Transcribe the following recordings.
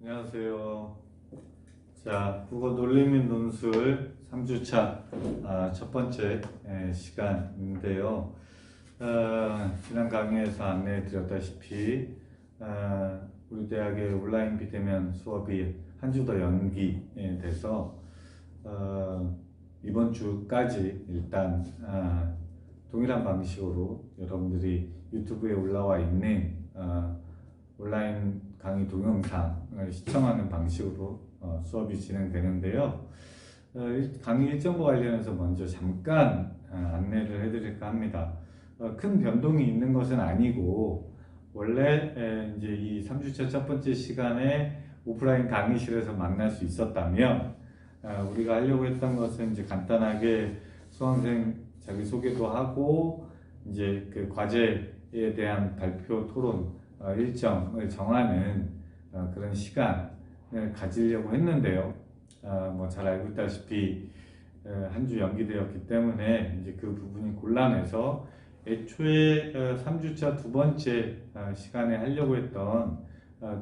안녕하세요. 자, 국어 논리 및 논술 3주차 첫 번째 시간인데요. 지난 강의에서 안내해 드렸다시피 우리 대학의 온라인 비대면 수업이 한 주 더 연기돼서 이번 주까지 일단 동일한 방식으로 여러분들이 유튜브에 올라와 있는 온라인 강의 동영상을 시청하는 방식으로 수업이 진행되는데요. 강의 일정과 관련해서 먼저 잠깐 안내를 해드릴까 합니다. 큰 변동이 있는 것은 아니고 원래 이제 이 3주차 첫 번째 시간에 오프라인 강의실에서 만날 수 있었다면 우리가 하려고 했던 것은 이제 간단하게 수강생 자기소개도 하고 이제 그 과제에 대한 발표 토론 일정을 정하는 그런 시간을 가지려고 했는데요. 뭐 잘 알고 있다시피 한 주 연기되었기 때문에 이제 그 부분이 곤란해서 애초에 3주차 두 번째 시간에 하려고 했던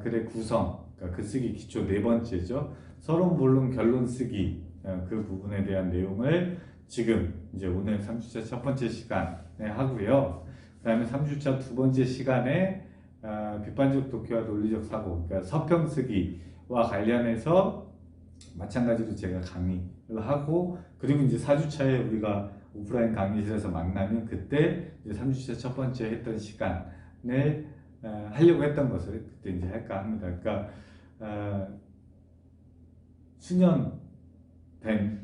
글의 구성, 그러니까 글쓰기 기초 네 번째죠. 서론, 본론, 결론 쓰기 그 부분에 대한 내용을 지금 이제 오늘 3주차 첫 번째 시간에 하고요. 그 다음에 3주차 두 번째 시간에 비판적 독해와 논리적 사고, 그러니까 서평 쓰기와 관련해서 마찬가지로 제가 강의를 하고, 그리고 이제 4주차에 우리가 오프라인 강의실에서 만나면 그때 이제 3주차 첫 번째 했던 시간에 하려고 했던 것을 그때 이제 할까 합니다. 그러니까 수년된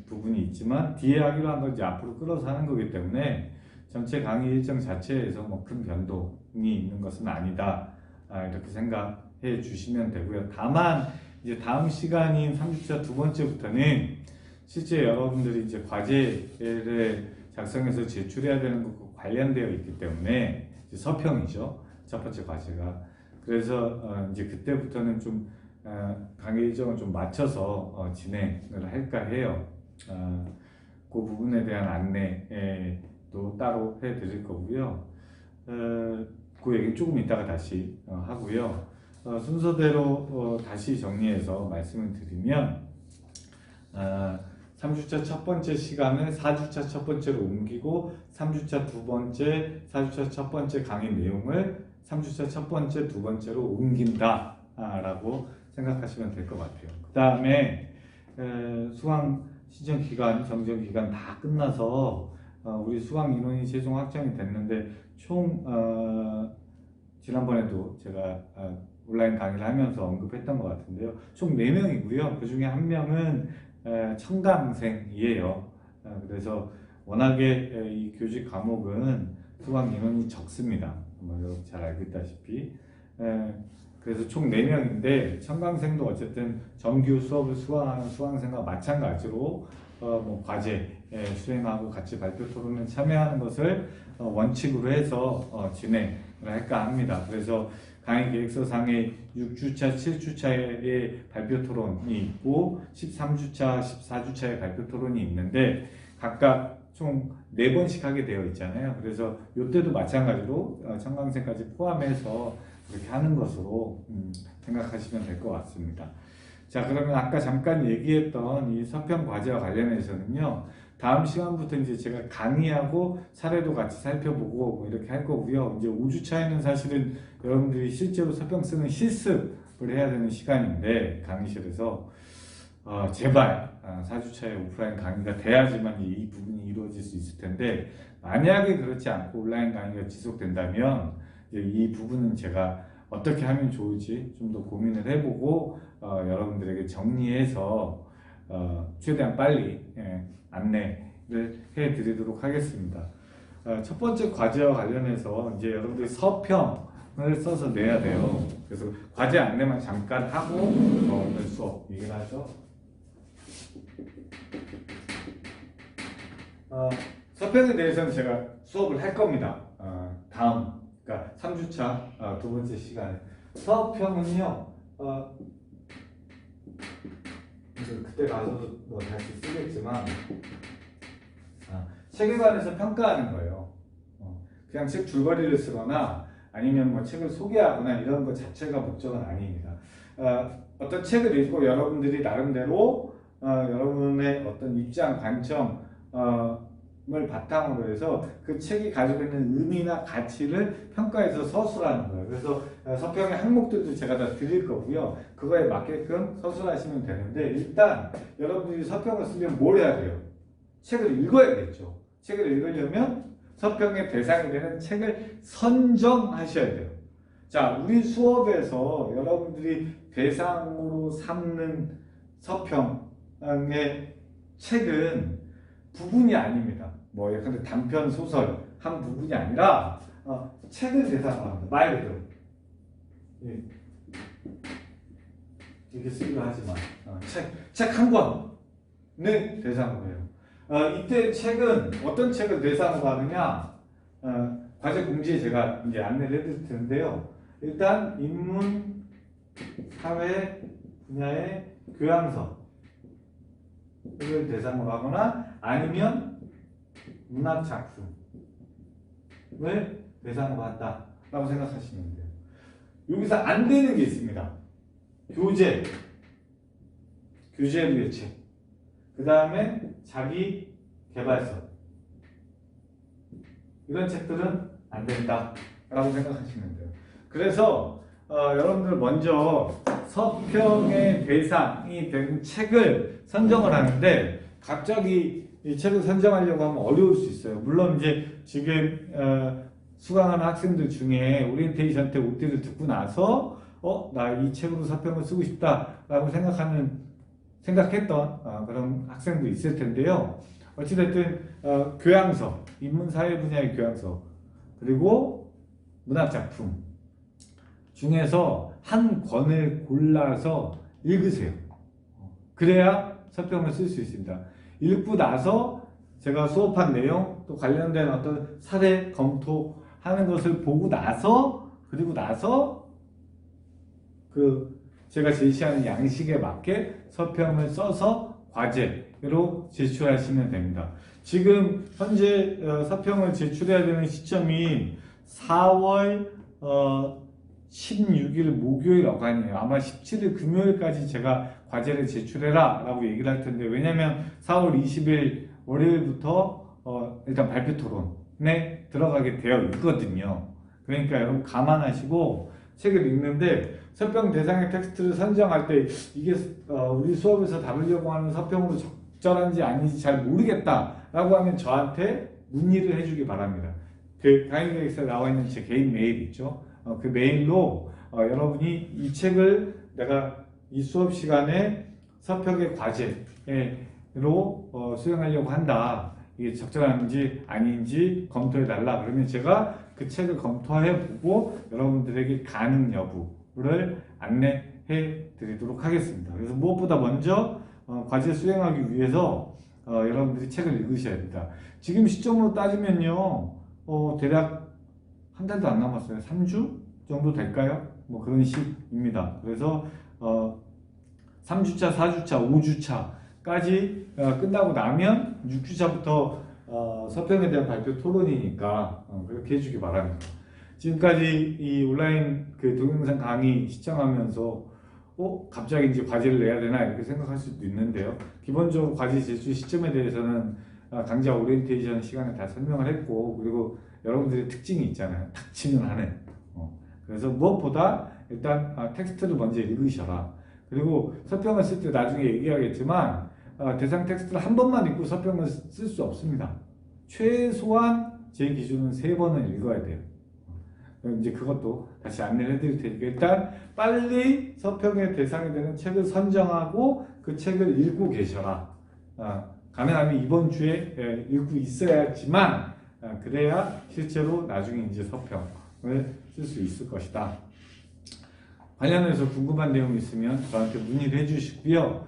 부분이 있지만 뒤에 하기로 한 건 이제 앞으로 끌어서 하는 거기 때문에 전체 강의 일정 자체에서 뭐 큰 변동이 있는 것은 아니다. 이렇게 생각해 주시면 되고요. 다만 이제 다음 시간인 3주차 두 번째부터는 실제 여러분들이 이제 과제를 작성해서 제출해야 되는 것과 관련되어 있기 때문에 이제 서평이죠. 첫 번째 과제가. 그래서 이제 그때부터는 좀 강의 일정을 좀 맞춰서 진행을 할까 해요. 그 부분에 대한 안내도 따로 해드릴 거고요. 그 얘기 조금 이따가 다시 하고요. 순서대로 다시 정리해서 말씀을 드리면 3주차 첫 번째 시간을 4주차 첫 번째로 옮기고 3주차 두 번째, 4주차 첫 번째 강의 내용을 3주차 첫 번째, 두 번째로 옮긴다 라고 생각하시면 될 것 같아요. 그 다음에 수강 신청 기간, 정정 기간 다 끝나서 우리 수강 인원이 최종 확정이 됐는데 총 지난번에도 제가 온라인 강의를 하면서 언급했던 것 같은데요. 총 4명이고요. 그 중에 한 명은 청강생이에요. 그래서 워낙에 이 교직 과목은 수강 인원이 적습니다. 여러분 잘 알고 있다시피. 그래서 총 4명인데 청강생도 어쨌든 정규 수업을 수강하는 수강생과 마찬가지로 뭐 과제 수행하고 같이 발표 토론에 참여하는 것을 원칙으로 해서 진행을 할까 합니다. 그래서 강의 계획서상에 6주차, 7주차에 발표 토론이 있고 13주차, 14주차에 발표 토론이 있는데 각각 총 4번씩 하게 되어 있잖아요. 그래서 이때도 마찬가지로 청강생까지 포함해서 그렇게 하는 것으로 생각하시면 될 것 같습니다. 자, 그러면 아까 잠깐 얘기했던 이 서평 과제와 관련해서는요, 다음 시간부터 이제 제가 강의하고 사례도 같이 살펴보고 뭐 이렇게 할 거고요. 이제 5주차에는 사실은 여러분들이 실제로 서평 쓰는 실습을 해야 되는 시간인데, 강의실에서 제발 4주차에 오프라인 강의가 돼야지만 이 부분이 이루어질 수 있을 텐데, 만약에 그렇지 않고 온라인 강의가 지속된다면 이제 이 부분은 제가 어떻게 하면 좋을지 좀 더 고민을 해보고 여러분들에게 정리해서 최대한 빨리 안내를 해드리도록 하겠습니다. 첫 번째 과제와 관련해서 이제 여러분들이 서평을 써서 내야 돼요. 그래서 과제 안내만 잠깐 하고 오늘 수업 얘기를 하죠. 서평에 대해서는 제가 수업을 할 겁니다. 다음, 그러니까 3주차 두 번째 시간에. 서평은요, 그때 가서도 뭐 다시 쓰겠지만, 책에 관해서 평가하는 거예요. 그냥 책 줄거리를 쓰거나 아니면 뭐 책을 소개하거나 이런 것 자체가 목적은 아닙니다. 어떤 책을 읽고 여러분들이 나름대로 여러분의 어떤 입장, 관점을 바탕으로 해서 그 책이 가지고 있는 의미나 가치를 평가해서 서술하는 거예요. 그래서 서평의 항목들도 제가 다 드릴 거고요. 그거에 맞게끔 서술하시면 되는데, 일단 여러분들이 서평을 쓰면 뭘 해야 돼요? 책을 읽어야겠죠. 책을 읽으려면 서평의 대상이 되는 책을 선정하셔야 돼요. 자, 우리 수업에서 여러분들이 대상으로 삼는 서평의 책은 부분이 아닙니다. 뭐 약간 단편 소설 한 부분이 아니라 책을 대상으로 합니다. 말 그대로. 예. 이렇게 쓰기도 하지만 책 한 권을 대상으로 해요. 이때 책은 어떤 책을 대상으로 하느냐? 과제 공지에 제가 이제 안내를 해드릴 텐데요. 일단 인문, 사회 분야의 교양서를 대상으로 하거나 아니면 문학 작품을 대상으로 한다라고 생각하시면 돼요. 여기서 안 되는 게 있습니다. 교재류의 책, 그 다음에 자기 개발서, 이런 책들은 안 된다라고 생각하시면 돼요. 그래서 여러분들 먼저 서평의 대상이 된 책을 선정을 하는데, 갑자기 이 책을 선정하려고 하면 어려울 수 있어요. 물론 이제 지금 수강하는 학생들 중에 오리엔테이션 때 OT를 듣고 나서 나 이 책으로 서평을 쓰고 싶다라고 생각했던 그런 학생도 있을 텐데요. 어찌됐든 교양서, 인문사회 분야의 교양서, 그리고 문학작품 중에서 한 권을 골라서 읽으세요. 그래야 서평을 쓸 수 있습니다. 읽고 나서 제가 수업한 내용, 또 관련된 어떤 사례 검토하는 것을 보고 나서, 그리고 나서 제가 제시하는 양식에 맞게 서평을 써서 과제로 제출하시면 됩니다. 지금 현재 서평을 제출해야 되는 시점이 4월 16일 목요일 어간이에요. 아마 17일 금요일까지 제가 과제를 제출해라 라고 얘기를 할 텐데, 왜냐면 4월 20일 월요일부터 일단 발표 토론에 들어가게 되어 있거든요. 그러니까 여러분 감안하시고 책을 읽는데, 서평 대상의 텍스트를 선정할 때 이게 우리 수업에서 다루려고 하는 서평으로 적절한지 아닌지 잘 모르겠다라고 하면 저한테 문의를 해주기 바랍니다. 그 강의계획서에 나와 있는 제 개인 메일 있죠. 그 메일로 여러분이 이 책을 내가 이 수업 시간에 서평의 과제로 수행하려고 한다. 이게 적절한지 아닌지 검토해 달라. 그러면 제가 그 책을 검토해 보고 여러분들에게 가능 여부를 안내해 드리도록 하겠습니다. 그래서 무엇보다 먼저 과제 수행하기 위해서 여러분들이 책을 읽으셔야 됩니다. 지금 시점으로 따지면요, 대략 한 달도 안 남았어요. 3주 정도 될까요? 뭐 그런 식입니다. 그래서 3주차, 4주차, 5주차까지 끝나고 나면 6주차부터 서평에 대한 발표 토론이니까 그렇게 해주기 바랍니다. 지금까지 이 온라인 그 동영상 강의 시청하면서 갑자기 이제 과제를 내야 되나 이렇게 생각할 수도 있는데요. 기본적으로 과제 제출 시점에 대해서는 강좌 오리엔테이션 시간에 다 설명을 했고, 그리고 여러분들의 특징이 있잖아요. 닥치는 하는. 그래서 무엇보다 일단 텍스트를 먼저 읽으셔라. 그리고 서평을 쓸 때 나중에 얘기하겠지만 대상 텍스트를 한 번만 읽고 서평을 쓸 수 없습니다. 최소한 제 기준은 3번은 읽어야 돼요. 이제 그것도 다시 안내를 해드릴 테니까, 일단 빨리 서평의 대상이 되는 책을 선정하고 그 책을 읽고 계셔라. 가능하면 이번 주에 읽고 있어야지만 그래야 실제로 나중에 이제 서평을 쓸 수 있을 것이다. 관련해서 궁금한 내용이 있으면 저한테 문의를 해주시고요.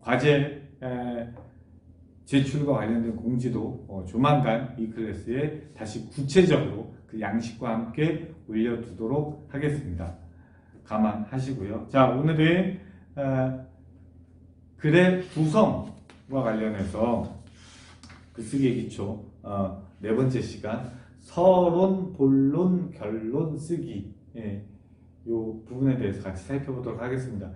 과제 제출과 관련된 공지도 조만간 이 클래스에 다시 구체적으로 그 양식과 함께 올려두도록 하겠습니다. 감안하시고요. 자, 오늘은 글의 구성과 관련해서 글쓰기의 기초 4번째 시간 서론, 본론, 결론 쓰기 부분에 대해서 같이 살펴보도록 하겠습니다.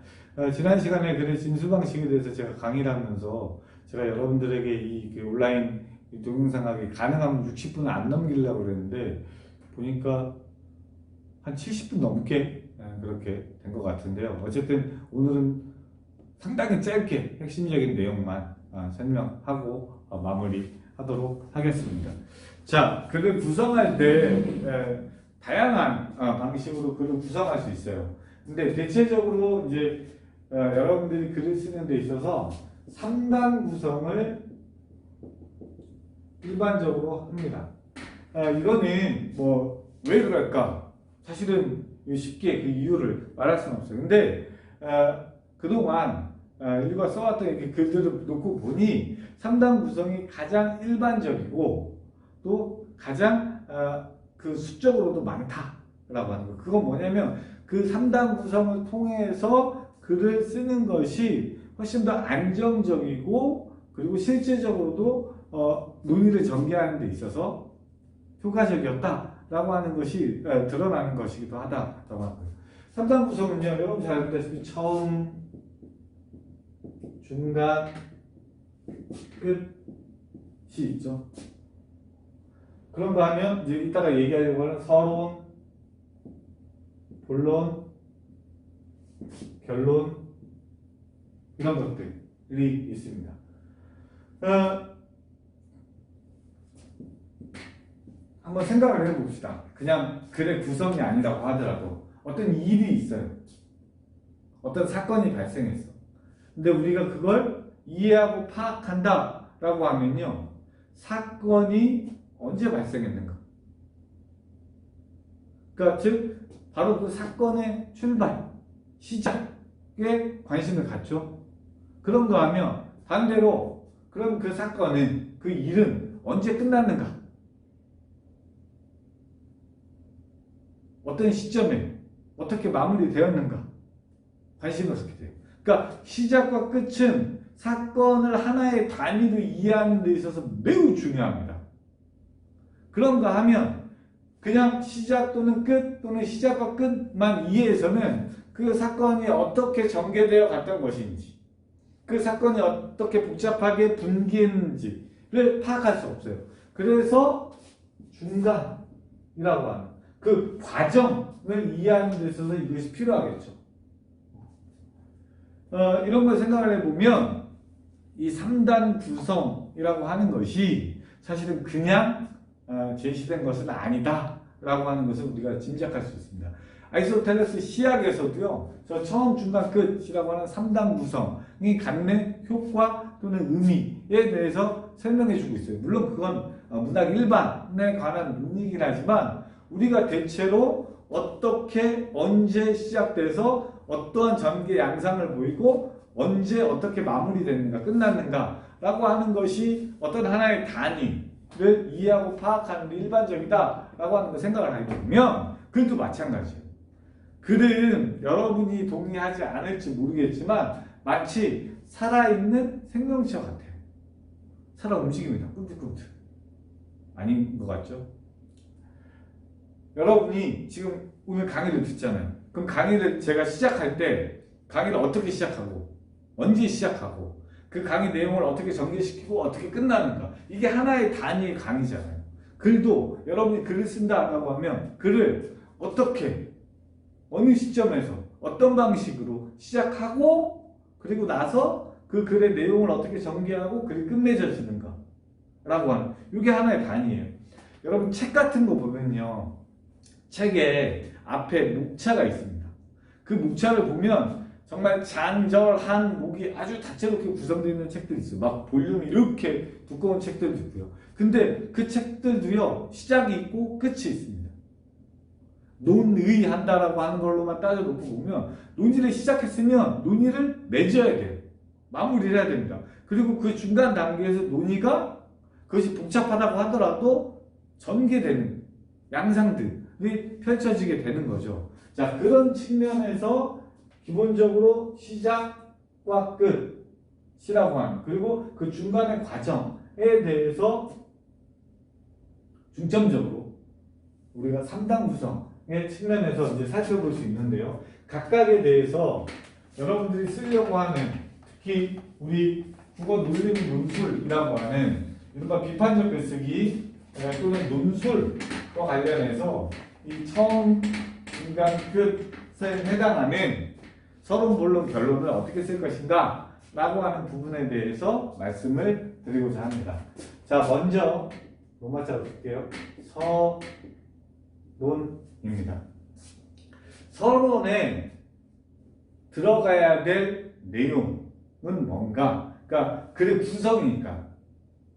지난 시간에 글의 진수 방식에 대해서 제가 강의를 하면서 제가 여러분들에게 이 온라인 동영상하기 가능하면 60분을 안 넘기려고 그랬는데 보니까 한 70분 넘게 그렇게 된 것 같은데요. 어쨌든 오늘은 상당히 짧게 핵심적인 내용만 설명하고 마무리하도록 하겠습니다. 자, 글을 구성할 때 다양한 방식으로 글을 구성할 수 있어요. 근데 대체적으로 이제 여러분들이 글을 쓰는 데 있어서 3단 구성을 일반적으로 합니다. 이거는 뭐 왜 그럴까? 사실은 쉽게 그 이유를 말할 수는 없어요. 근데 그동안 일과 써왔던 이렇게 글들을 놓고 보니 3단 구성이 가장 일반적이고 또 가장 그 수적으로도 많다라고 하는 거. 그건 뭐냐면 그 3단 구성을 통해서 글을 쓰는 것이 훨씬 더 안정적이고 그리고 실제적으로도 논의를 전개하는 데 있어서 효과적이었다라고 하는 것이 드러나는 것이기도 하다라고 하는 거예요. 3단 구성은요, 여러분 잘 알다시피 처음, 중간, 끝이 있죠. 그런가 하면 이제 이따가 얘기하려고 하는 서론, 본론, 결론 이런 것들이 있습니다. 한번 생각을 해봅시다. 그냥 글의 구성이 아니라고 하더라도 어떤 일이 있어요. 어떤 사건이 발생했어. 근데 우리가 그걸 이해하고 파악한다라고 하면요, 사건이 언제 발생했는가? 그러니까 즉 바로 그 사건의 출발, 시작에 관심을 갖죠. 그런가 하면 반대로 그럼 그 사건은, 그 일은 언제 끝났는가? 어떤 시점에 어떻게 마무리되었는가? 관심을 갖게 돼요. 그러니까 시작과 끝은 사건을 하나의 단위로 이해하는 데 있어서 매우 중요합니다. 그런가 하면 그냥 시작 또는 끝 또는 시작과 끝만 이해해서는 그 사건이 어떻게 전개되어 갔던 것인지, 그 사건이 어떻게 복잡하게 분기했는지를 파악할 수 없어요. 그래서 중간이라고 하는 그 과정을 이해하는 데 있어서 이것이 필요하겠죠. 이런 걸 생각을 해보면 이 3단 구성이라고 하는 것이 사실은 그냥 제시된 것은 아니다라고 하는 것을 우리가 짐작할 수 있습니다. 아리스토텔레스 시학에서도요, 저 처음, 중간, 끝이라고 하는 3단 구성이 갖는 효과 또는 의미에 대해서 설명해 주고 있어요. 물론 그건 문학 일반에 관한 논의이긴 하지만 우리가 대체로 어떻게, 언제 시작돼서 어떠한 전개 양상을 보이고 언제 어떻게 마무리되는가, 끝났는가 라고 하는 것이 어떤 하나의 단위를 이해하고 파악하는 게 일반적이다 라고 하는 걸 생각을 하게 되면 글도 마찬가지예요. 글은 여러분이 동의하지 않을지 모르겠지만 마치 살아있는 생명체 같아요. 살아 움직입니다. 꿈틀꿈틀. 아닌 것 같죠? 여러분이 지금 오늘 강의를 듣잖아요. 그럼 강의를 제가 시작할 때 강의를 어떻게 시작하고 언제 시작하고 그 강의 내용을 어떻게 전개시키고 어떻게 끝나는가, 이게 하나의 단위의 강의잖아요. 글도 여러분이 글을 쓴다라고 하면 글을 어떻게, 어느 시점에서 어떤 방식으로 시작하고 그리고 나서 그 글의 내용을 어떻게 전개하고 글이 끝맺어지는가 라고 하는, 이게 하나의 단위예요. 여러분 책 같은 거 보면요, 책에 앞에 목차가 있습니다. 그 목차를 보면 정말 장절한 목이 아주 다채롭게 구성되어 있는 책들이 있어요. 막 볼륨이 이렇게 두꺼운 책들도 있고요. 근데 그 책들도요, 시작이 있고 끝이 있습니다. 논의한다라고 하는 걸로만 따져놓고 보면 논의를 시작했으면 논의를 맺어야 돼요. 마무리를 해야 됩니다. 그리고 그 중간 단계에서 논의가 그것이 복잡하다고 하더라도 전개되는 양상들이 펼쳐지게 되는 거죠. 자, 그런 측면에서 기본적으로 시작과 끝이라고 하는, 그리고 그 중간의 과정에 대해서 중점적으로 우리가 3단 구성 방법의 측면에서 이제 살펴볼 수 있는데요. 각각에 대해서 여러분들이 쓰려고 하는, 특히 우리 국어 논리 논술이라고 하는 이른바 비판적 글쓰기 또는 논술과 관련해서 이 처음, 중간, 끝에 해당하는 서론, 본론, 결론을 어떻게 쓸 것인가 라고 하는 부분에 대해서 말씀을 드리고자 합니다. 자, 먼저 로마자로 쓸게요. 서론입니다. 서론에 들어가야 될 내용은 뭔가? 그러니까 글의 구성이니까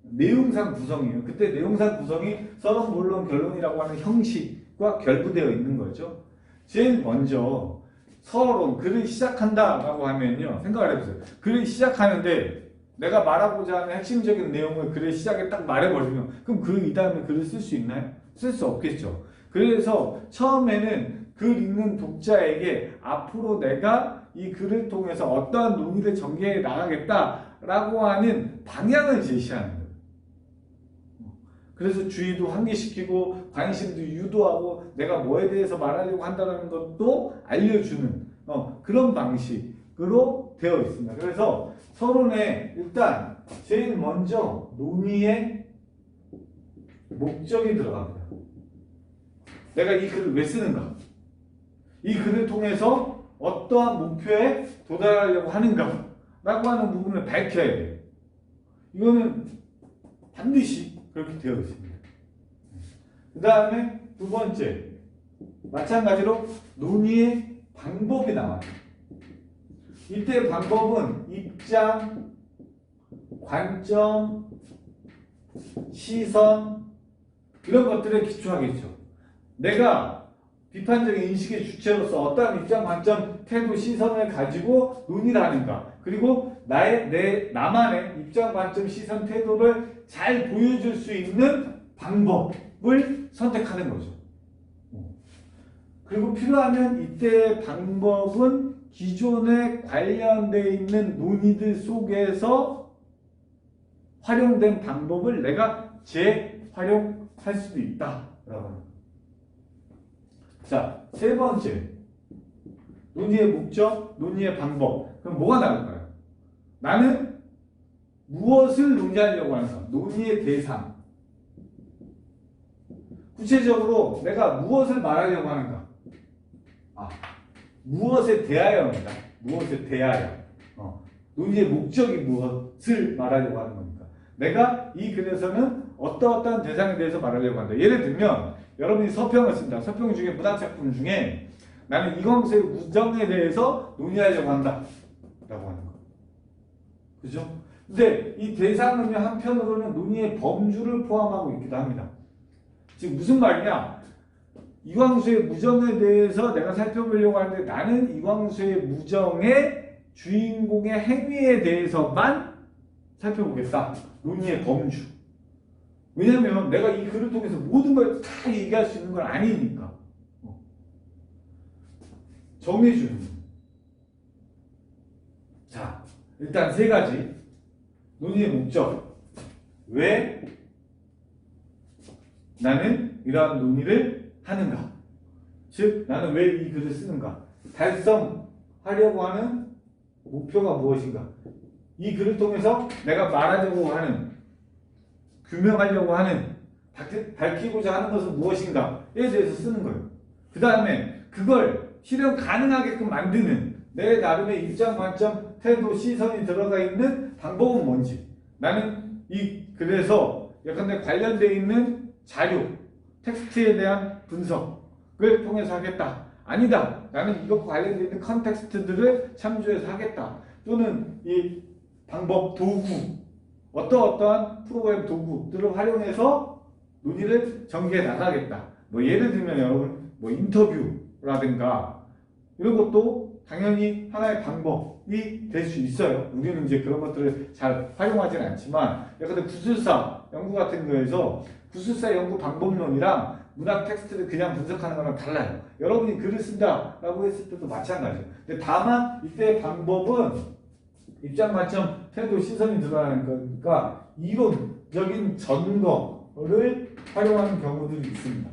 내용상 구성이에요. 그때 내용상 구성이 서론, 본론, 결론이라고 하는 형식과 결부되어 있는 거죠. 제일 먼저 서론, 글을 시작한다라고 하면요. 생각을 해보세요. 글을 시작하는데 내가 말하고자 하는 핵심적인 내용을 글의 시작에 딱 말해버리면 그럼 그 이다음에 글을 쓸 수 있나요? 쓸 수 없겠죠. 그래서 처음에는 글 읽는 독자에게 앞으로 내가 이 글을 통해서 어떠한 논의를 전개해 나가겠다라고 하는 방향을 제시하는 거예요. 그래서 주의도 환기시키고 관심도 유도하고 내가 뭐에 대해서 말하려고 한다는 것도 알려주는 그런 방식으로 되어 있습니다. 그래서 서론에 일단 제일 먼저 논의의 목적이 들어갑니다. 내가 이 글을 왜 쓰는가? 이 글을 통해서 어떠한 목표에 도달하려고 하는가? 라고 하는 부분을 밝혀야 돼요. 이거는 반드시 그렇게 되어 있습니다. 그 다음에 두 번째, 마찬가지로 논의의 방법이 나와요. 이때 방법은 입장, 관점, 시선 이런 것들에 기초하겠죠. 내가 비판적인 인식의 주체로서 어떠한 입장, 관점, 태도, 시선을 가지고 논의를 하는가. 그리고 나만의 입장, 관점, 시선, 태도를 잘 보여줄 수 있는 방법을 선택하는 거죠. 그리고 필요하면 이때의 방법은 기존에 관련되어 있는 논의들 속에서 활용된 방법을 내가 재활용할 수도 있다. 자, 세 번째. 논의의 목적, 논의의 방법. 그럼 뭐가 나올까요? 나는 무엇을 논의하려고 하는가? 논의의 대상. 구체적으로 내가 무엇을 말하려고 하는가? 무엇에 대하여입니다. 무엇에 대하여. 논의의 목적이 무엇을 말하려고 하는 겁니까? 내가 이 글에서는 어떠한 대상에 대해서 말하려고 한다. 예를 들면 여러분이 서평을 쓴다. 서평 중에 문학작품 중에 나는 이광수의 우정에 대해서 논의하려고 한다. 라고 하는 거. 그죠? 근데 이 대상은요, 한편으로는 논의의 범주를 포함하고 있기도 합니다. 지금 무슨 말이냐? 이광수의 무정에 대해서 내가 살펴보려고 하는데 나는 이광수의 무정의 주인공의 행위에 대해서만 살펴보겠다. 논의의 범주. 왜냐면 내가 이 글을 통해서 모든 걸 다 얘기할 수 있는 건 아니니까. 정해주는. 자, 일단 세 가지. 논의의 목적. 왜 나는 이러한 논의를 하는가? 즉, 나는 왜 이 글을 쓰는가? 달성하려고 하는 목표가 무엇인가? 이 글을 통해서 내가 말하려고 하는, 규명하려고 하는, 밝히고자 하는 것은 무엇인가에 대해서 쓰는 거예요. 그 다음에 그걸 실현 가능하게끔 만드는 내 나름의 입장, 관점, 태도, 시선이 들어가 있는 방법은 뭔지. 나는 이 글에서 예컨대 관련되어 있는 자료, 텍스트에 대한 분석을 통해서 하겠다. 아니다. 나는 이것과 관련되어 있는 컨텍스트들을 참조해서 하겠다. 또는 이 방법, 도구, 어떠한 프로그램 도구들을 활용해서 논의를 전개해 나가겠다. 예를 들면 여러분, 인터뷰라든가 이런 것도 당연히 하나의 방법이 될 수 있어요. 우리는 이제 그런 것들을 잘 활용하지는 않지만, 예컨대 구술사 연구 같은 거에서 구술사 연구 방법론이랑 문학 텍스트를 그냥 분석하는 거랑 달라요. 여러분이 글을 쓴다라고 했을 때도 마찬가지예요. 근데 다만 이때의 방법은 입장, 관점, 태도, 시선이 드러나는 거니까 이론적인 전거를 활용하는 경우들이 있습니다.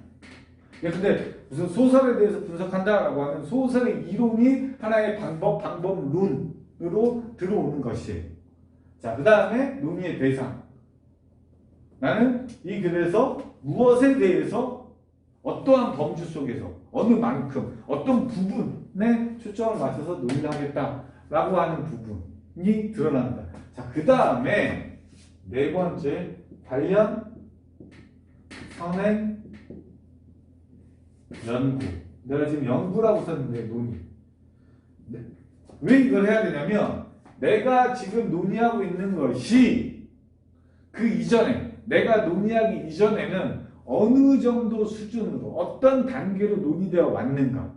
근데 무슨 소설에 대해서 분석한다라고 하면 소설의 이론이 하나의 방법론으로 들어오는 것이에요. 자, 그 다음에 논의의 대상. 나는 이 글에서 무엇에 대해서 어떠한 범주 속에서 어느 만큼 어떤 부분에 초점을 맞춰서 논의를 하겠다라고 하는 부분이 드러난다. 자, 그 다음에 네 번째 관련 선행 연구. 내가 지금 연구라고 썼는데 논의. 왜 이걸 해야 되냐면 내가 지금 논의하고 있는 것이 그 이전에 내가 논의하기 이전에는 어느 정도 수준으로 어떤 단계로 논의되어 왔는가.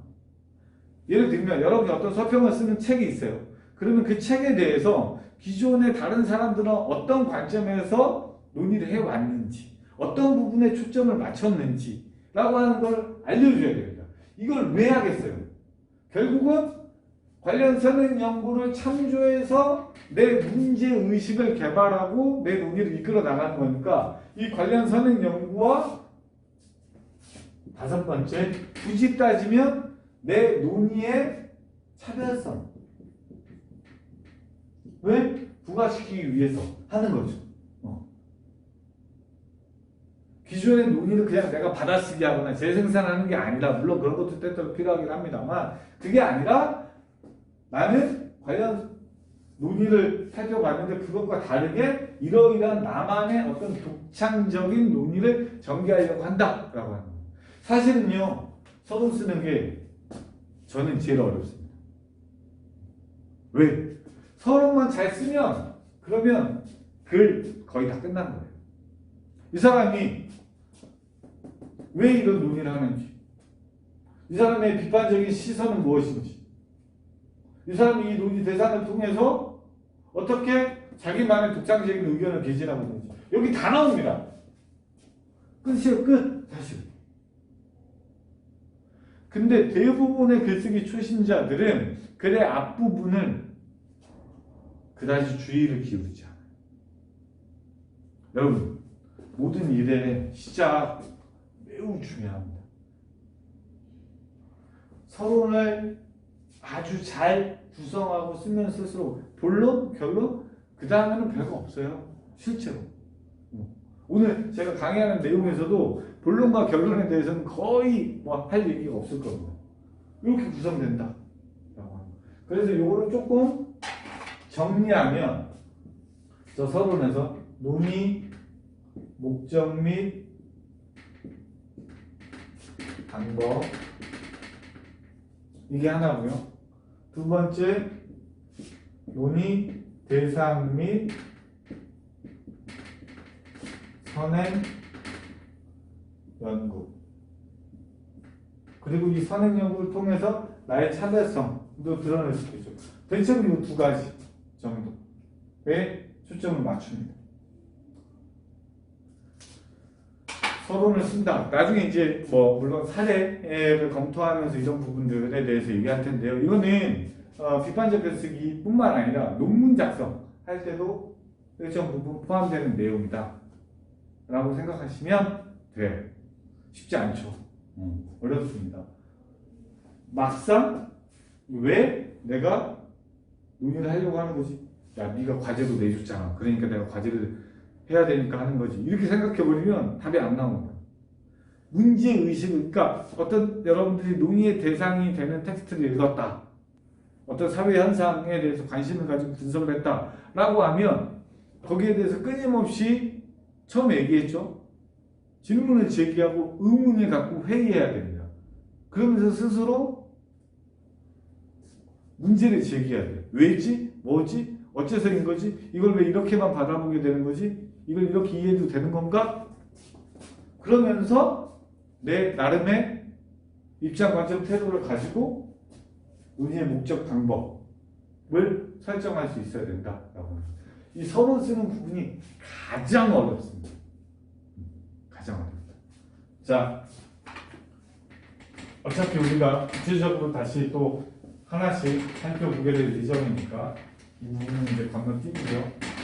예를 들면 여러분이 어떤 서평을 쓰는 책이 있어요. 그러면 그 책에 대해서 기존의 다른 사람들은 어떤 관점에서 논의를 해왔는지 어떤 부분에 초점을 맞췄는지 라고 하는 걸 알려줘야 됩니다. 이걸 왜 하겠어요? 결국은 관련 선행 연구를 참조해서 내 문제의식을 개발하고 내 논의를 이끌어 나가는 거니까 이 관련 선행 연구와 다섯 번째, 굳이 따지면 내 논의의 차별성. 왜? 부각시키기 위해서 하는 거죠. 기존의 논의를 그냥 내가 받아쓰기 하거나 재생산하는 게 아니라 물론 그런 것도 때때로 필요하긴 합니다만 그게 아니라 나는 관련 논의를 살펴봤는데 그것과 다르게 이러이러한 나만의 어떤 독창적인 논의를 전개하려고 한다라고 하는 거예요. 사실은요. 서론 쓰는 게 저는 제일 어렵습니다. 왜? 서론만 잘 쓰면 그러면 글 거의 다 끝난 거예요. 이 사람이 왜 이런 논의를 하는지, 이 사람의 비판적인 시선은 무엇인지, 이 사람이 이 논의 대상을 통해서 어떻게 자기만의 독창적인 의견을 개진하고 있는지 여기 다 나옵니다. 끝이에요. 끝. 사실. 근데 대부분의 글쓰기 초신자들은 글의 앞부분을 그다지 주의를 기울이지 않아요. 여러분, 모든 일의 시작 매우 중요합니다. 서론을 아주 잘 구성하고 쓰면 쓸수록 본론, 결론, 그 다음에는 별거 없어요. 실제로. 오늘 제가 강의하는 내용에서도 본론과 결론에 대해서는 거의 뭐 할 얘기가 없을 겁니다. 이렇게 구성된다. 그래서 이거를 조금 정리하면 저 서론에서 논의, 목적 및 방법 이게 하나고요. 두 번째 논의, 대상 및 선행 연구. 그리고 이 선행 연구를 통해서 나의 차별성도 드러낼 수 있죠. 대체로 이 두 가지 정도에 초점을 맞춥니다. 서론을 쓴다. 나중에 이제 뭐 물론 사례를 검토하면서 이런 부분들에 대해서 얘기할 텐데요. 이거는 비판적 글쓰기뿐만 아니라 논문 작성 할 때도 일정 부분 포함되는 내용이다 라고 생각하시면 돼요. 쉽지 않죠. 어렵습니다. 막상 왜 내가 논의를 하려고 하는 거지? 야, 네가 과제도 내줬잖아. 그러니까 내가 과제를 해야 되니까 하는 거지. 이렇게 생각해버리면 답이 안 나옵니다. 문제의식을, 그러니까 어떤 여러분들이 논의의 대상이 되는 텍스트를 읽었다. 어떤 사회 현상에 대해서 관심을 가지고 분석을 했다. 라고 하면 거기에 대해서 끊임없이 처음 얘기했죠. 질문을 제기하고 의문을 갖고 회의해야 됩니다. 그러면서 스스로 문제를 제기해야 돼요. 왜지? 뭐지? 어째서인 거지? 이걸 왜 이렇게만 받아보게 되는 거지? 이걸 이렇게 이해해도 되는 건가? 그러면서 내 나름의 입장, 관점, 태도를 가지고 논의의 목적, 방법을 설정할 수 있어야 된다라고 합니다. 이 서론 쓰는 부분이 가장 어렵습니다. 가장 어렵다. 자, 어차피 우리가 구체적으로 다시 또 하나씩 살펴보게 될 예정이니까 이 부분은 이제 건너뛰고요.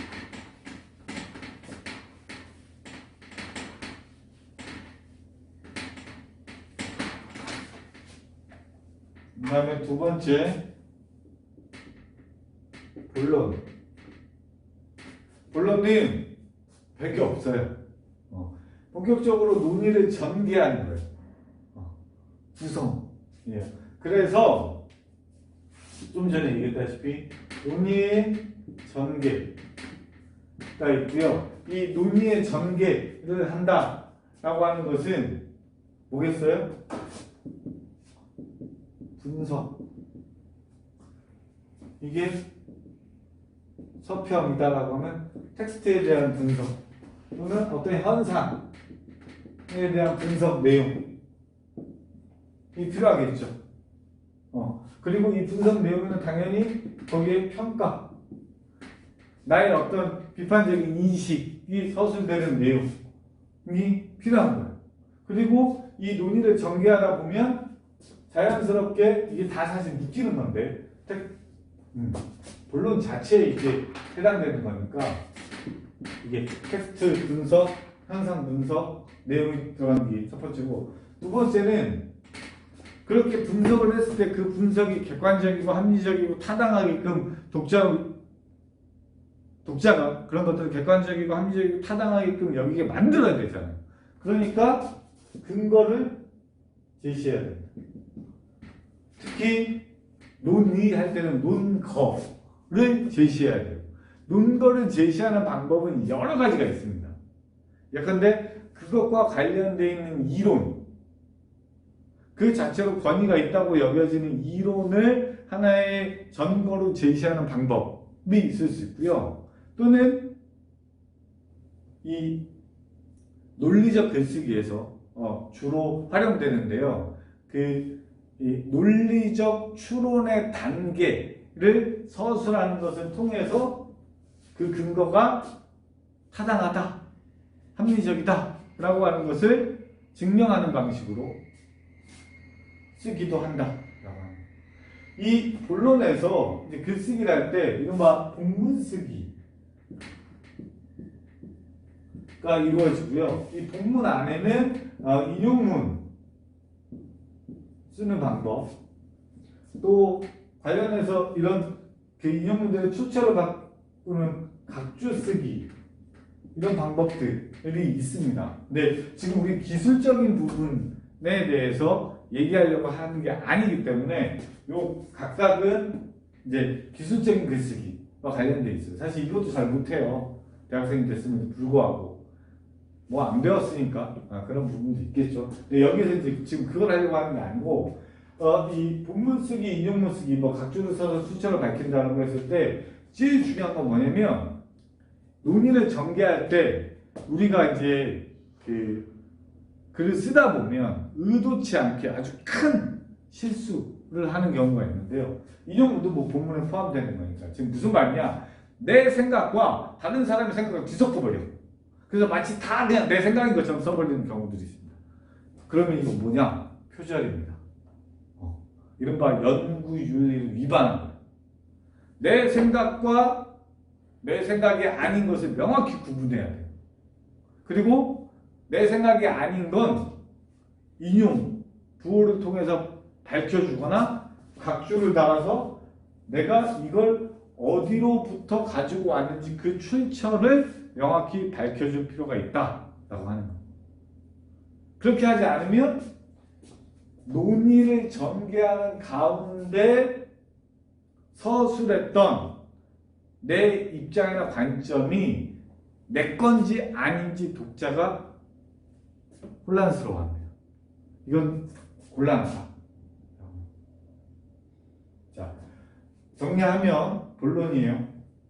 그 다음에 두 번째 본론. 본론은 별게 없어요. 본격적으로 논의를 전개하는 거예요. 구성. 예. 그래서 좀 전에 얘기했다시피 논의의 전개가 있고요. 이 논의의 전개를 한다라고 하는 것은 뭐겠어요? 분석. 이게 서평이다라고 하면 텍스트에 대한 분석 또는 어떤 현상에 대한 분석 내용이 필요하겠죠. 그리고 이 분석 내용에는 당연히 거기에 평가, 나의 어떤 비판적인 인식이 서술되는 내용이 필요한 거예요. 그리고 이 논의를 전개하다 보면 자연스럽게 이게 다 사실 묶이는 건데 본론 자체에 이제 해당되는 거니까 이게 텍스트 분석, 현상 분석, 내용이 들어가는 게 첫 번째고, 두 번째는 그렇게 분석을 했을 때 그 분석이 객관적이고 합리적이고 타당하게끔 독자가 그런 것들을 객관적이고 합리적이고 타당하게끔 여기게 만들어야 되잖아요. 그러니까 근거를 제시해야 됩니다. 특히 논의할 때는 논거를 제시해야 돼요. 논거를 제시하는 방법은 여러 가지가 있습니다. 예컨대 그것과 관련되어 있는 이론, 그 자체로 권위가 있다고 여겨지는 이론을 하나의 전거로 제시하는 방법이 있을 수 있고요. 또는 이 논리적 글쓰기에서 주로 활용되는데요. 이 논리적 추론의 단계를 서술하는 것을 통해서 그 근거가 타당하다, 합리적이다 라고 하는 것을 증명하는 방식으로 쓰기도 한다. 이 본론에서 이제 글쓰기를 할 때 이른바 본문 쓰기가 이루어지고요. 이 본문 안에는 인용문 쓰는 방법, 또 관련해서 이런 그 인용문들을 추천을 바꾸는 각주 쓰기, 이런 방법들이 있습니다. 근데 지금 우리 기술적인 부분에 대해서 얘기하려고 하는 게 아니기 때문에 요 각각은 이제 기술적인 글쓰기와 관련돼 있어요. 사실 이것도 잘 못해요. 대학생이 됐음에도 불구하고 뭐 안 배웠으니까 그런 부분도 있겠죠. 근데 여기서 이제 지금 그걸 하려고 하는 게 아니고 이 본문 쓰기, 인용문 쓰기, 뭐 각주를 써서 수처를 밝힌다는 거 했을 때 제일 중요한 건 뭐냐면 논의를 전개할 때 우리가 이제 그 글을 쓰다 보면 의도치 않게 아주 큰 실수를 하는 경우가 있는데요. 인용문도 뭐 본문에 포함되는 거니까. 지금 무슨 말이냐? 내 생각과 다른 사람의 생각을 뒤섞어버려. 그래서 마치 다 그냥 내 생각인 것처럼 써버리는 경우들이 있습니다. 그러면 이거 뭐냐? 표절입니다. 이른바 연구윤리를 위반한 거예요. 내 생각과 내 생각이 아닌 것을 명확히 구분해야 돼요. 그리고 내 생각이 아닌 건 인용, 부호를 통해서 밝혀주거나 각주를 달아서 내가 이걸 어디로부터 가지고 왔는지 그 출처를 명확히 밝혀줄 필요가 있다라고 하는 거예요. 그렇게 하지 않으면 논의를 전개하는 가운데 서술했던 내 입장이나 관점이 내 건지 아닌지 독자가 혼란스러워합니다. 이건 곤란하다. 자, 정리하면 본론이에요.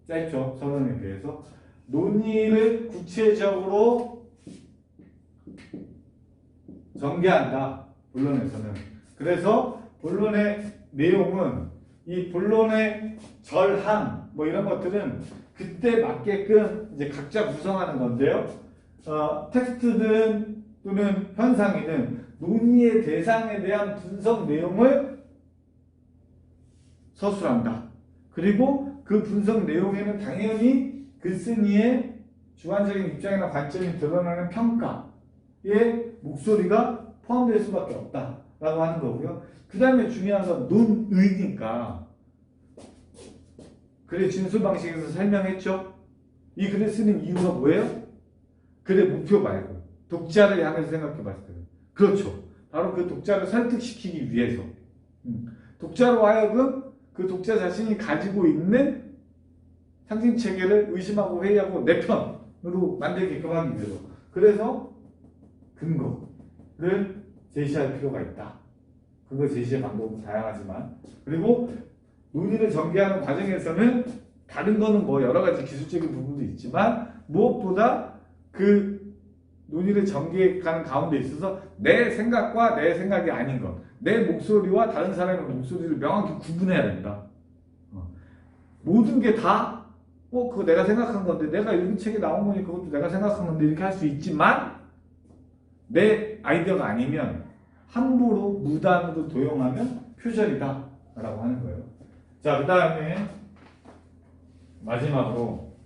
짧죠? 서론에 비해서. 논의를 구체적으로 전개한다. 본론에서는. 그래서 본론의 내용은 이 본론의 절항 뭐 이런 것들은 그때 맞게끔 이제 각자 구성하는 건데요. 텍스트든 또는 현상이든 논의의 대상에 대한 분석 내용을 서술한다. 그리고 그 분석 내용에는 당연히 글쓴이의 주관적인 입장이나 관점이 드러나는 평가의 목소리가 포함될 수밖에 없다 라고 하는 거고요. 그 다음에 중요한 건 논의니까. 글의 진술 방식에서 설명했죠. 이 글을 쓰는 이유가 뭐예요? 글의 목표 말고 독자를 향해서 생각해 봤을 때 그렇죠. 바로 그 독자를 설득시키기 위해서 독자로 하여금 그 독자 자신이 가지고 있는 상징 체계를 의심하고 회의하고 내 편으로 만들게끔 하기 위해서 그래서 근거를 제시할 필요가 있다. 근거 제시의 방법은 다양하지만 그리고 논의를 전개하는 과정에서는 다른 거는 뭐 여러 가지 기술적인 부분도 있지만 무엇보다 그 논의를 전개하는 가운데 있어서 내 생각과 내 생각이 아닌 것, 내 목소리와 다른 사람의 목소리를 명확히 구분해야 된다. 모든 게 다 그거 내가 생각한 건데 내가 읽은 책에 나온 거니 그것도 내가 생각한 건데 이렇게 할 수 있지만 내 아이디어가 아니면 함부로 무단으로 도용하면 표절이다 라고 하는 거예요. 자, 그 다음에 마지막으로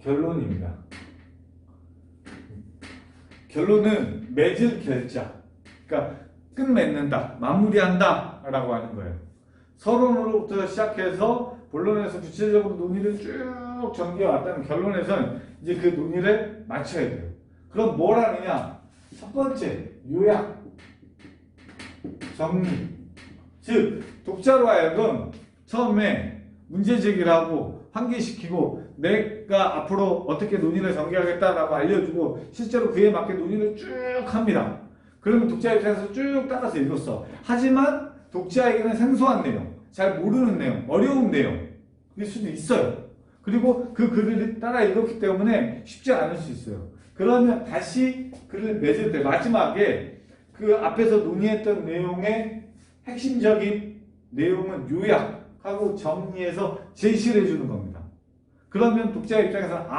결론입니다. 결론은 맺을 결자, 그러니까 끝맺는다, 마무리한다 라고 하는 거예요. 서론으로부터 시작해서 본론에서 구체적으로 논의를 쭉 전개해왔다는 결론에서는 이제 그 논의를 마쳐야 돼요. 그럼 뭘 하느냐? 첫 번째, 요약, 정리. 즉, 독자로 하여금 처음에 문제 제기를 하고 환기시키고 내가 앞으로 어떻게 논의를 전개하겠다라고 알려주고 실제로 그에 맞게 논의를 쭉 합니다. 그러면 독자 입장에서 쭉 따라서 읽었어. 하지만 독자에게는 생소한 내용, 잘 모르는 내용, 어려운 내용일 수도 있어요. 그리고 그 글을 따라 읽었기 때문에 쉽지 않을 수 있어요. 그러면 다시 글을 맺을 때 마지막에 그 앞에서 논의했던 내용의 핵심적인 내용은 요약하고 정리해서 제시를 해주는 겁니다. 그러면 독자 입장에서는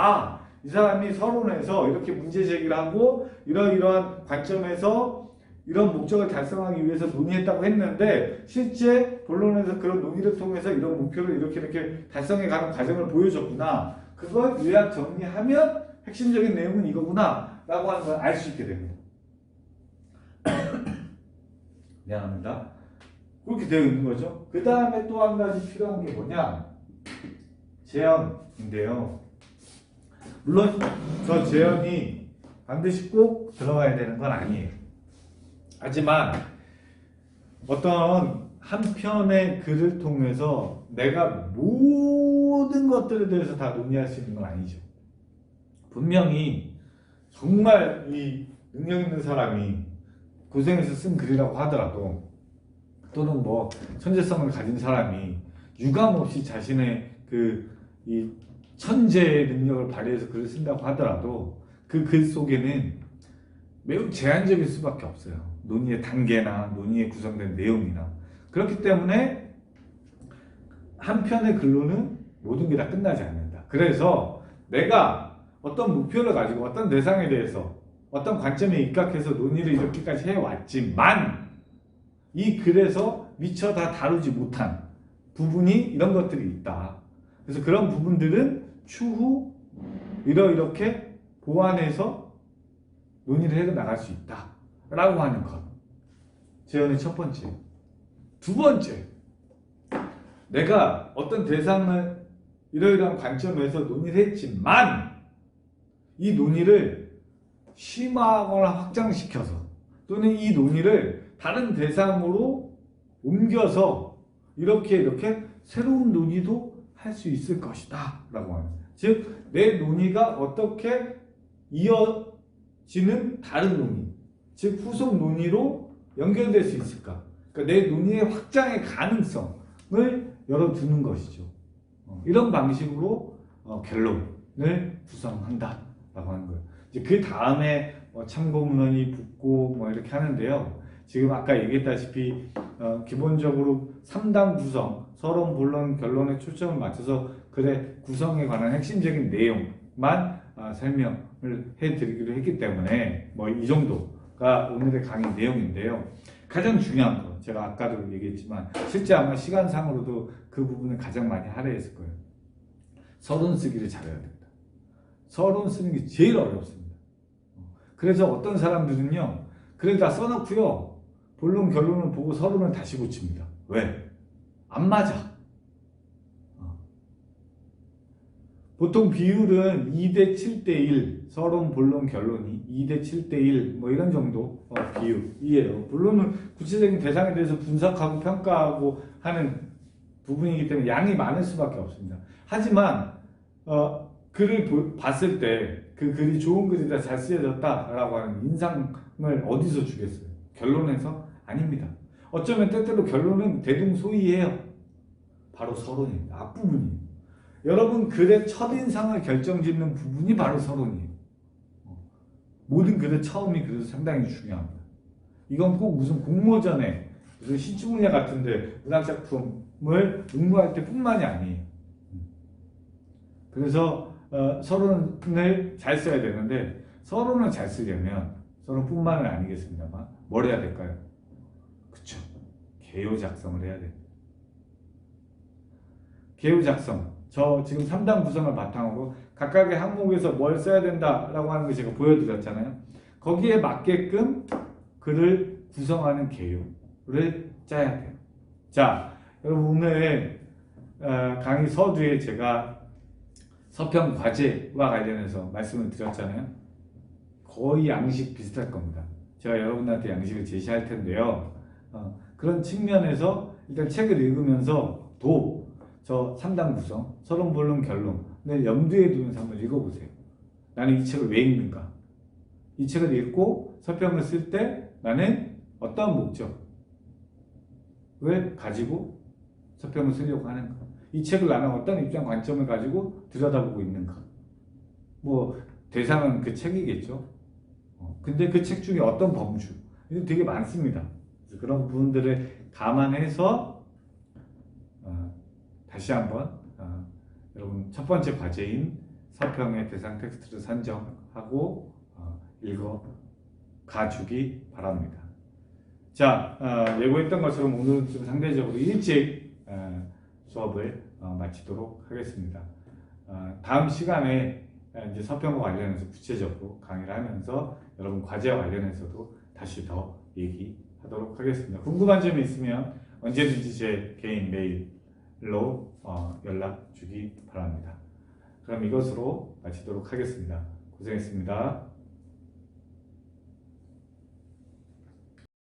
이 사람이 서론에서 이렇게 문제 제기를 하고 이러이러한 관점에서 이런 목적을 달성하기 위해서 논의했다고 했는데 실제 본론에서 그런 논의를 통해서 이런 목표를 이렇게 달성해 가는 과정을 보여줬구나. 그걸 요약 정리하면 핵심적인 내용은 이거구나 라고 하는 걸 알 수 있게 됩니다. 미안합니다. 그렇게 되어 있는 거죠. 그 다음에 또 한 가지 필요한 게 뭐냐? 재현인데요. 물론 저 재현이 반드시 꼭 들어가야 되는 건 아니에요. 하지만 어떤 한 편의 글을 통해서 내가 모든 것들에 대해서 다 논의할 수 있는 건 아니죠. 분명히 정말 이 능력 있는 사람이 고생해서 쓴 글이라고 하더라도 또는 뭐 천재성을 가진 사람이 유감없이 자신의 이 천재의 능력을 발휘해서 글을 쓴다고 하더라도 그 글 속에는 매우 제한적일 수밖에 없어요. 논의의 단계나 논의에 구성된 내용이나. 그렇기 때문에 한 편의 글로는 모든 게 다 끝나지 않는다. 그래서 내가 어떤 목표를 가지고 어떤 대상에 대해서 어떤 관점에 입각해서 논의를 이렇게까지 해왔지만 이 글에서 미처 다 다루지 못한 부분이 이런 것들이 있다. 그래서 그런 부분들은 추후 이렇게 보완해서 논의를 해 나갈 수 있다 라고 하는 것. 재현의 첫 번째. 두 번째, 내가 어떤 대상을 이러이러한 관점에서 논의를 했지만 이 논의를 심화하거나 확장시켜서 또는 이 논의를 다른 대상으로 옮겨서 이렇게 새로운 논의도 할 수 있을 것이다 라고 하는. 즉, 내 논의가 어떻게 이어지는 다른 논의, 즉 후속 논의로 연결될 수 있을까. 그러니까 내 논의의 확장의 가능성을 열어두는 것이죠. 이런 방식으로 결론을 구성한다 라고 하는 거예요. 이제 그 다음에 참고문헌이 붙고 이렇게 하는데요. 지금 아까 얘기했다시피 기본적으로 3단 구성, 서론, 본론, 결론에 초점을 맞춰서 글의 구성에 관한 핵심적인 내용만 설명을 해드리기로 했기 때문에 이 정도가 오늘의 강의 내용인데요. 가장 중요한 거, 제가 아까도 얘기했지만 실제 아마 시간상으로도 그 부분을 가장 많이 할애했을 거예요. 서론 쓰기를 잘해야 된다. 서론 쓰는 게 제일 어렵습니다. 그래서 어떤 사람들은요, 그래 다 써놓고요, 본론 결론을 보고 서론을 다시 고칩니다. 왜? 안 맞아. 보통 비율은 2대 7대 1, 서론, 본론, 결론이 2대 7대 1, 뭐 이런 정도 비율이에요. 본론은 구체적인 대상에 대해서 분석하고 평가하고 하는 부분이기 때문에 양이 많을 수밖에 없습니다. 하지만 글을 봤을 때 그 글이 좋은 글이다, 잘 쓰여졌다라고 하는 인상을 어디서 주겠어요? 결론에서? 아닙니다. 어쩌면 때때로 결론은 대동소이해요. 바로 서론입니다. 앞부분이에요. 여러분 글의 첫인상을 결정짓는 부분이 바로 서론이에요. 모든 글의 처음이 그래서 상당히 중요합니다. 이건 꼭 무슨 공모전에 무슨 시주문예 같은데 문학작품을 응모할 때 뿐만이 아니에요. 그래서 서론을 잘 써야 되는데, 서론을 잘 쓰려면 서론뿐만은 아니겠습니다만 뭘 해야 될까요? 그쵸, 개요 작성을 해야 됩니다. 개요 작성, 저 지금 3단 구성을 바탕으로 각각의 항목에서 뭘 써야 된다라고 하는 거 제가 보여드렸잖아요. 거기에 맞게끔 글을 구성하는 개요를 짜야 돼요. 자, 여러분 오늘 강의 서두에 제가 서평 과제와 관련해서 말씀을 드렸잖아요. 거의 양식 비슷할 겁니다. 제가 여러분한테 양식을 제시할 텐데요. 그런 측면에서 일단 책을 읽으면서 저 3단 구성, 서론, 본론, 결론을 염두에 두면서 한번 읽어보세요. 나는 이 책을 왜 읽는가? 이 책을 읽고 서평을 쓸 때 나는 어떠한 목적을 가지고 서평을 쓰려고 하는가? 이 책을 나는 어떤 입장 관점을 가지고 들여다보고 있는가? 뭐 대상은 그 책이겠죠. 근데 그 책 중에 어떤 범주? 이거 되게 많습니다. 그래서 그런 부분들을 감안해서 다시 한번 여러분 첫 번째 과제인 서평의 대상 텍스트를 선정하고 읽어 가주기 바랍니다. 자, 예고했던 것처럼 오늘은 좀 상대적으로 일찍 수업을 마치도록 하겠습니다. 다음 시간에 이제 서평과 관련해서 구체적으로 강의를 하면서 여러분 과제와 관련해서도 다시 더 얘기하도록 하겠습니다. 궁금한 점이 있으면 언제든지 제 개인 메일로 연락 주기 바랍니다. 그럼 이것으로 마치도록 하겠습니다. 고생했습니다.